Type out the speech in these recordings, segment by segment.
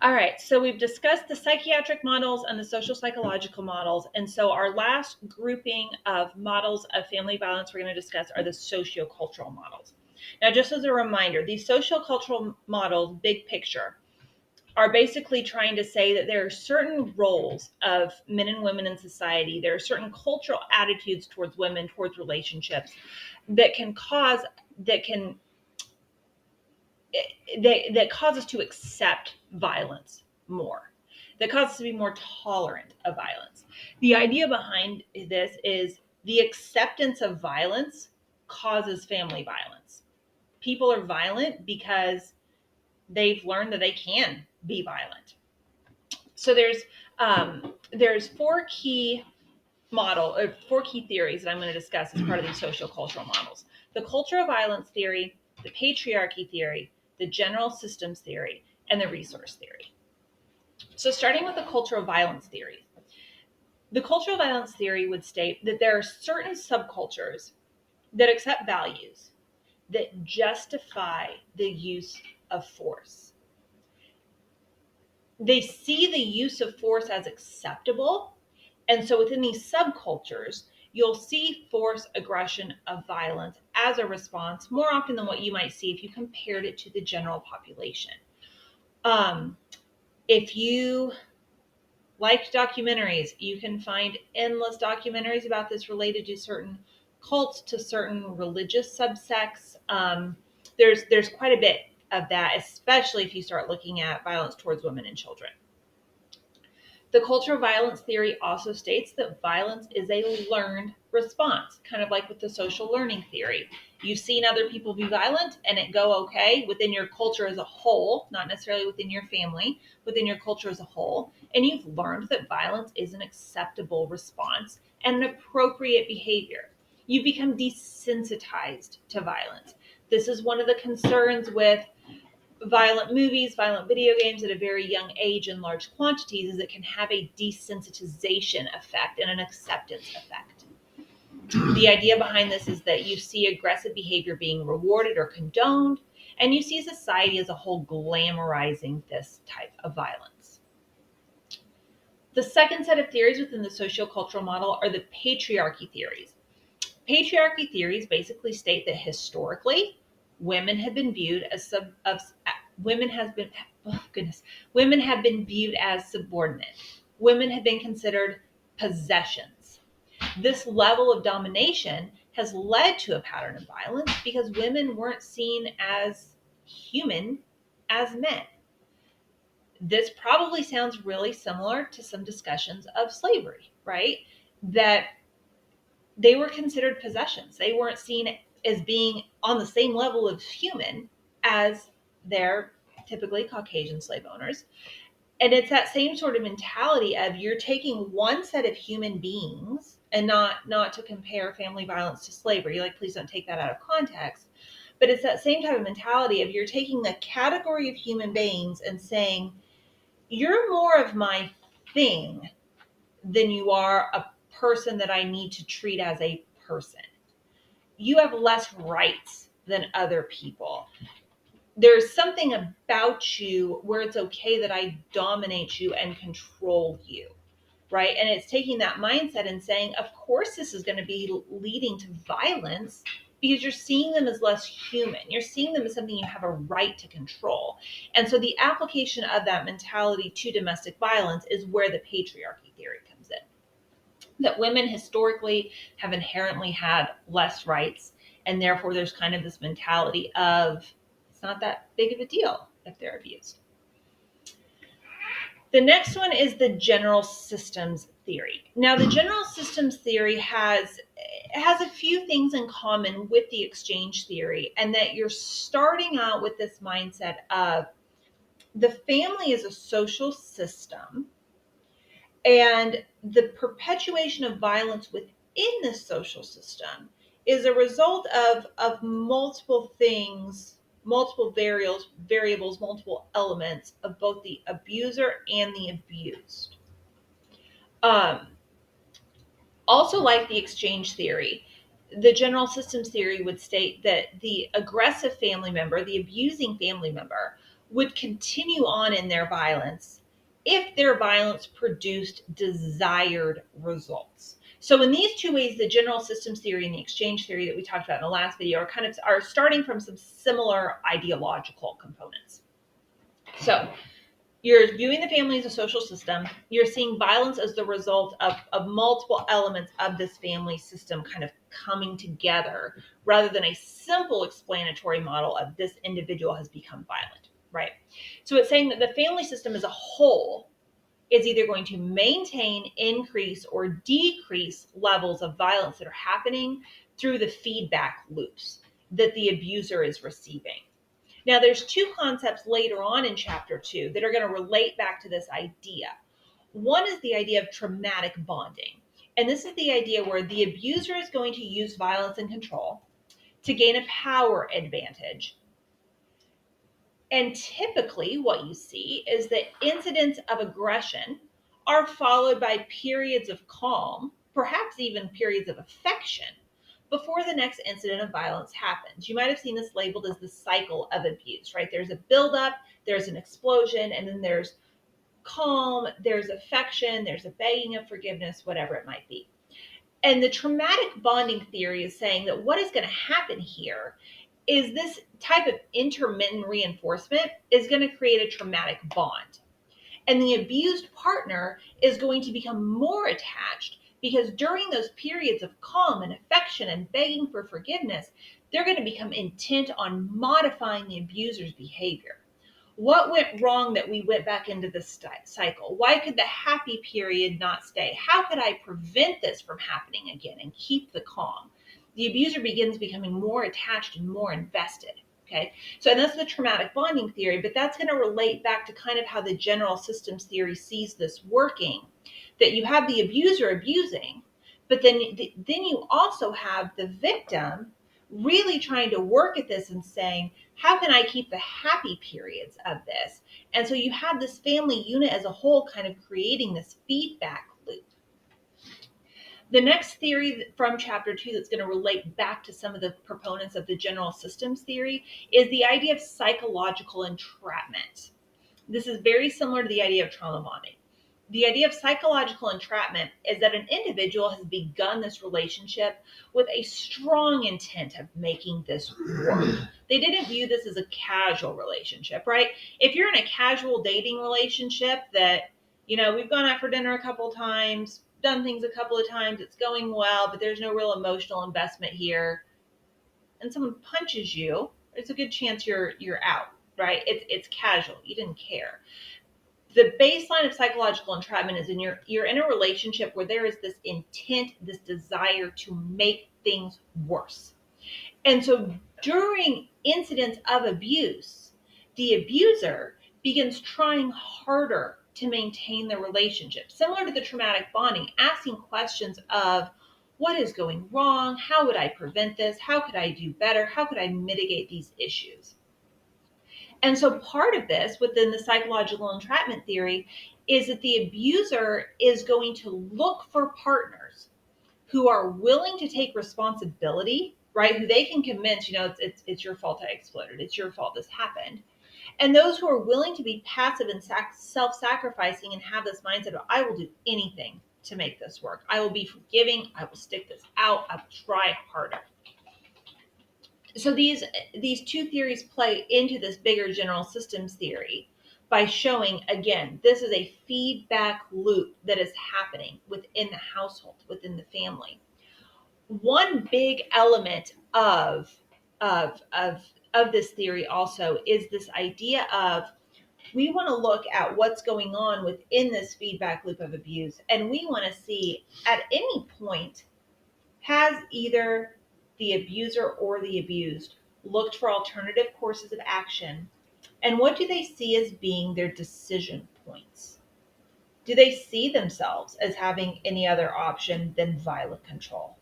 All right, so we've discussed the psychiatric models and the social psychological models. And so our last grouping of models of family violence we're going to discuss are the sociocultural models. Now, just as a reminder, these sociocultural models, big picture, are basically trying to say that there are certain roles of men and women in society. There are certain cultural attitudes towards women, towards relationships that can cause, that can that cause us to accept violence more, that cause us to be more tolerant of violence. The idea behind this is the acceptance of violence causes family violence. People are violent because they've learned that they can be violent. So there's four key theories that I'm going to discuss as part of these sociocultural models: the cultural violence theory, the patriarchy theory, the general systems theory, and the resource theory. So starting with the cultural violence theory, the cultural violence theory would state that there are certain subcultures that accept values that justify the use of force. They see the use of force as acceptable. And so within these subcultures, you'll see force, aggression, of violence as a response more often than what you might see if you compared it to the general population. If you like documentaries, you can find endless documentaries about this related to certain cults, to certain religious subsects. There's quite a bit of that, especially if you start looking at violence towards women and children. The cultural violence theory also states that violence is a learned response, kind of like with the social learning theory. You've seen other people be violent and it go okay within your culture as a whole, not necessarily within your family, within your culture as a whole. And you've learned that violence is an acceptable response and an appropriate behavior. You become desensitized to violence. This is one of the concerns with violent movies, violent video games at a very young age in large quantities, is it can have a desensitization effect and an acceptance effect. The idea behind this is that you see aggressive behavior being rewarded or condoned, and you see society as a whole glamorizing this type of violence. The second set of theories within the sociocultural model are the patriarchy theories. Patriarchy theories basically state that historically, women have been viewed as women have been viewed as subordinate. Women have been considered possessions. This level of domination has led to a pattern of violence because women weren't seen as human as men. This probably sounds really similar to some discussions of slavery, right? That they were considered possessions. They weren't seen as being on the same level of human as their typically Caucasian slave owners. And it's that same sort of mentality of you're taking one set of human beings, and not to compare family violence to slavery, like please don't take that out of context, but it's that same type of mentality of you're taking the category of human beings and saying you're more of my thing than you are a person that I need to treat as a person. You have less rights than other people. There's something about you where it's okay that I dominate you and control you, right? And it's taking that mindset and saying, of course, this is going to be leading to violence because you're seeing them as less human. You're seeing them as something you have a right to control. And so the application of that mentality to domestic violence is where the patriarchy theory comes in. That women historically have inherently had less rights, and therefore there's kind of this mentality of it's not that big of a deal if they're abused. The next one is the general systems theory. Now, the general systems theory has a few things in common with the exchange theory, and that you're starting out with this mindset of the family is a social system, and the perpetuation of violence within this social system is a result of multiple things, multiple variables, multiple elements of both the abuser and the abused. Also, like the exchange theory, the general systems theory would state that the aggressive family member, the abusing family member, would continue on in their violence if their violence produced desired results. So in these two ways, the general systems theory and the exchange theory that we talked about in the last video are starting from some similar ideological components. So you're viewing the family as a social system. You're seeing violence as the result of multiple elements of this family system kind of coming together rather than a simple explanatory model of this individual has become violent, right? So it's saying that the family system as a whole is either going to maintain, increase, or decrease levels of violence that are happening through the feedback loops that the abuser is receiving. Now, there's two concepts later on in chapter 2 that are going to relate back to this idea. One is the idea of traumatic bonding. And this is the idea where the abuser is going to use violence and control to gain a power advantage. And typically what you see is that incidents of aggression are followed by periods of calm, perhaps even periods of affection, before the next incident of violence happens. You might have seen this labeled as the cycle of abuse, right? There's a buildup, there's an explosion, and then there's calm, there's affection, there's a begging of forgiveness, whatever it might be. And the traumatic bonding theory is saying that what is going to happen here is this type of intermittent reinforcement is going to create a traumatic bond. And the abused partner is going to become more attached because during those periods of calm and affection and begging for forgiveness, they're going to become intent on modifying the abuser's behavior. What went wrong that we went back into this cycle? Why could the happy period not stay? How could I prevent this from happening again and keep the calm? The abuser begins becoming more attached and more invested. Okay, so and that's the traumatic bonding theory, but that's going to relate back to kind of how the general systems theory sees this working, that you have the abuser abusing, but then you also have the victim really trying to work at this and saying, how can I keep the happy periods of this? And so you have this family unit as a whole kind of creating this feedback loop. The next theory from chapter 2 that's going to relate back to some of the proponents of the general systems theory is the idea of psychological entrapment. This is very similar to the idea of trauma bonding. The idea of psychological entrapment is that an individual has begun this relationship with a strong intent of making this work. They didn't view this as a casual relationship, right? If you're in a casual dating relationship that, we've gone out for dinner a couple times, done things a couple of times, it's going well, but there's no real emotional investment here, and someone punches you, there's a good chance you're out, right? It's casual. You didn't care. The baseline of psychological entrapment is you're in a relationship where there is this intent, this desire to make things worse. And so during incidents of abuse, the abuser begins trying harder to maintain the relationship. Similar to the traumatic bonding, asking questions of what is going wrong? How would I prevent this? How could I do better? How could I mitigate these issues? And so part of this within the psychological entrapment theory is that the abuser is going to look for partners who are willing to take responsibility, right? Who they can convince, it's your fault I exploded. It's your fault this happened. And those who are willing to be passive and self-sacrificing and have this mindset of, I will do anything to make this work. I will be forgiving. I will stick this out. I will try harder. So these two theories play into this bigger general systems theory by showing, again, this is a feedback loop that is happening within the household, within the family. One big element of this theory also is this idea of we want to look at what's going on within this feedback loop of abuse, and we want to see at any point, has either the abuser or the abused looked for alternative courses of action? And what do they see as being their decision points? Do they see themselves as having any other option than violent control?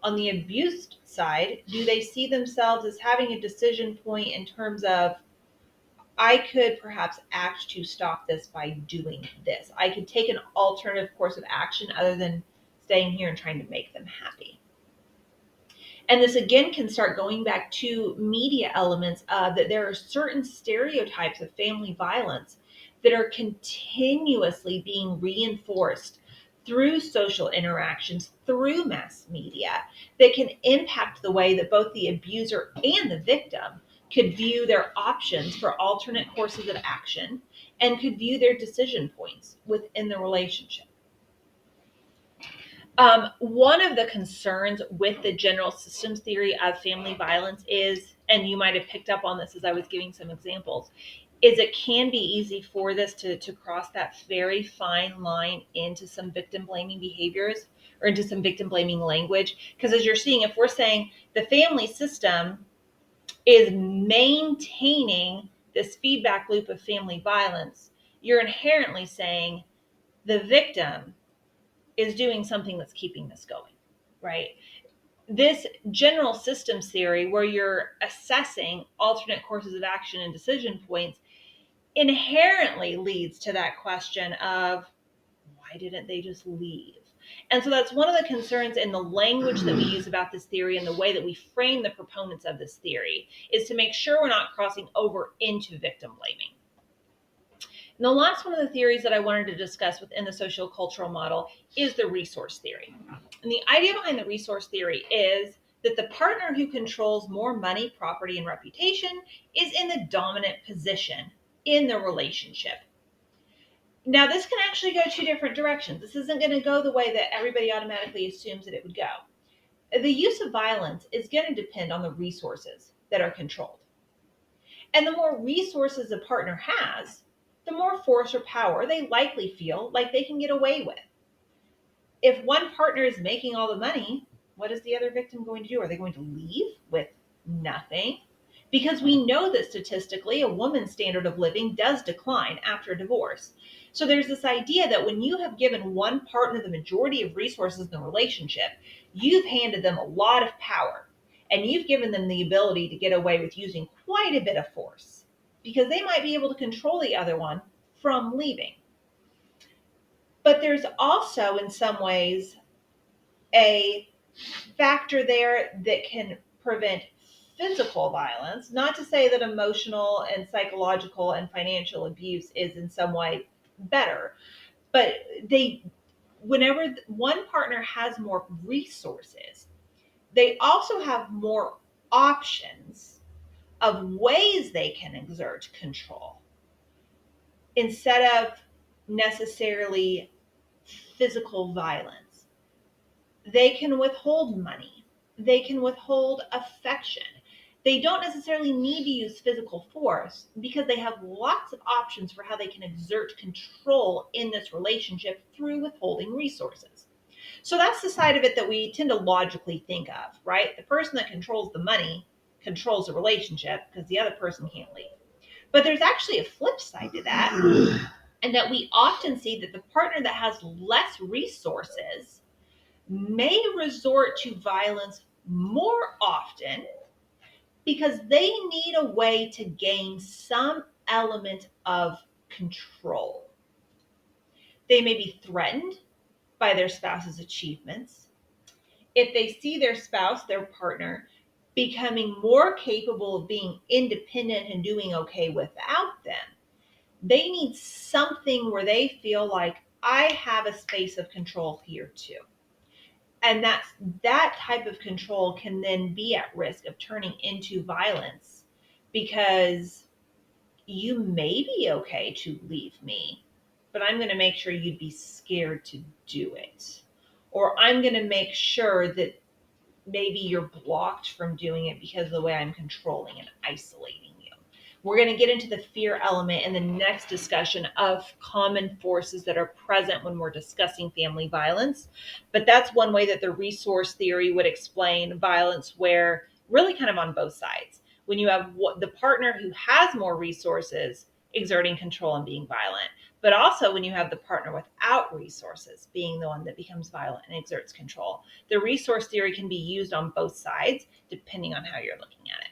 On the abused side, do they see themselves as having a decision point in terms of, I could perhaps act to stop this by doing this. I could take an alternative course of action other than staying here and trying to make them happy. And this again can start going back to media elements of that there are certain stereotypes of family violence that are continuously being reinforced through social interactions, through mass media, that can impact the way that both the abuser and the victim could view their options for alternate courses of action and could view their decision points within the relationship. One of the concerns with the general systems theory of family violence is, and you might have picked up on this as I was giving some examples, is it can be easy for this to cross that very fine line into some victim blaming behaviors or into some victim blaming language. Because as you're seeing, if we're saying the family system is maintaining this feedback loop of family violence, you're inherently saying the victim is doing something that's keeping this going, right? This general systems theory, where you're assessing alternate courses of action and decision points, inherently leads to that question of why didn't they just leave? And so that's one of the concerns in the language that we use about this theory and the way that we frame the proponents of this theory is to make sure we're not crossing over into victim blaming. And the last one of the theories that I wanted to discuss within the sociocultural model is the resource theory. And the idea behind the resource theory is that the partner who controls more money, property, and reputation is in the dominant position in the relationship. Now, this can actually go two different directions. This isn't going to go the way that everybody automatically assumes that it would go. The use of violence is going to depend on the resources that are controlled. And the more resources a partner has, the more force or power they likely feel like they can get away with. If one partner is making all the money, what is the other victim going to do? Are they going to leave with nothing? Because we know that statistically, a woman's standard of living does decline after a divorce. So there's this idea that when you have given one partner the majority of resources in the relationship, you've handed them a lot of power and you've given them the ability to get away with using quite a bit of force because they might be able to control the other one from leaving. But there's also, in some ways, a factor there that can prevent physical violence. Not to say that emotional and psychological and financial abuse is in some way better, but whenever one partner has more resources, they also have more options of ways they can exert control instead of necessarily physical violence. They can withhold money. They can withhold affection. They don't necessarily need to use physical force because they have lots of options for how they can exert control in this relationship through withholding resources. So that's the side of it that we tend to logically think of, right? The person that controls the money controls the relationship because the other person can't leave. But there's actually a flip side to that, and that we often see that the partner that has less resources may resort to violence more often because they need a way to gain some element of control. They may be threatened by their spouse's achievements. If they see their spouse, their partner, becoming more capable of being independent and doing okay without them, they need something where they feel like I have a space of control here too. And that type of control can then be at risk of turning into violence because you may be okay to leave me, but I'm going to make sure you'd be scared to do it. Or I'm going to make sure that maybe you're blocked from doing it because of the way I'm controlling and isolating you. We're going to get into the fear element in the next discussion of common forces that are present when we're discussing family violence. But that's one way that the resource theory would explain violence, where really kind of on both sides. When you have the partner who has more resources exerting control and being violent, but also when you have the partner without resources being the one that becomes violent and exerts control. The resource theory can be used on both sides depending on how you're looking at it.